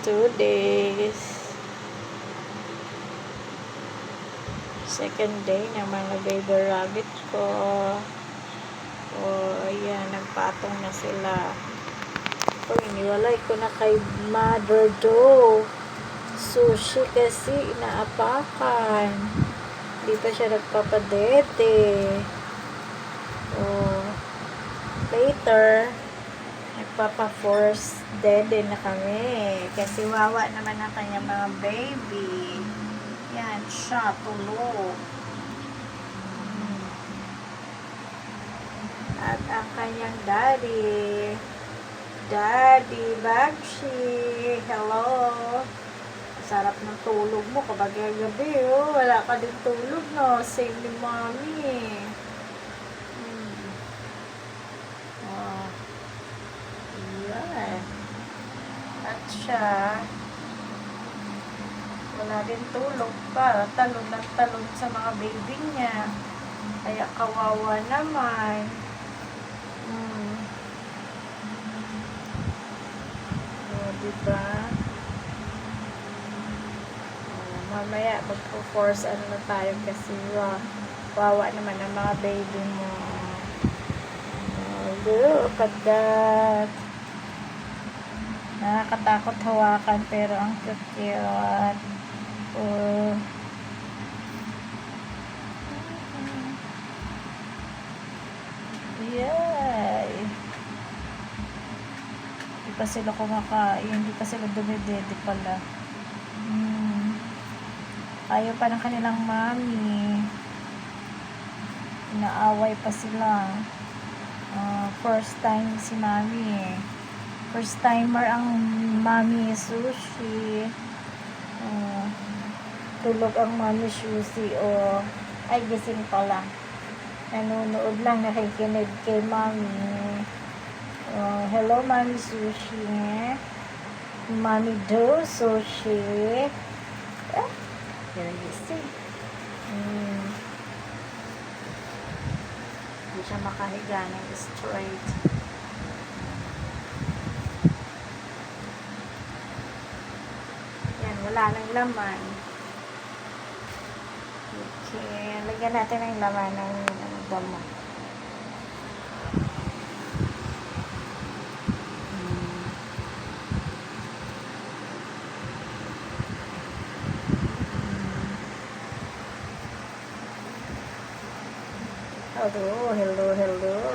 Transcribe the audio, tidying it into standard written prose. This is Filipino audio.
2 days. Second day ng mga baby rabbit ko. Ayan, nagpatong na sila. Iniwalay ko na kay Mother Do sushi kasi inaapakan. Hindi pa siya nagpapadete. Later, nagpapa-force dede na kami. Kasi wawa naman ang kanyang mga baby. Yan siya, tulog. At ang kanyang daddy, Bagshi, hello. Sarap ng tulog mo kapag gabi, oh. Wala ka din tulog, no? Same ni mommy. Yan. At siya, wala din tulog pa. Talon ng talon sa mga baby niya. Kaya kawawa naman. Diba? Mamaya magpo-force ano na tayo kasi wawa naman ang mga baby mo. Look at that. Nakakatakot hawakan pero ang cute. Yay! Hindi pa sila kumakain, hindi pa sila dumidede pala. Ayaw pa ng kanilang mami. Inaaway pa sila. First time si mami. First timer ang mami sushi. Tulog ang mami sushi. Ay, gising pala. Nanonood lang, nakikinig kay mami. Hello, mami sushi. Mami Do sushi. Here you see. Hindi siya makahiga ng straight. Yan, wala nang laman. Okay, lagyan natin ng laman ng damo. Hello.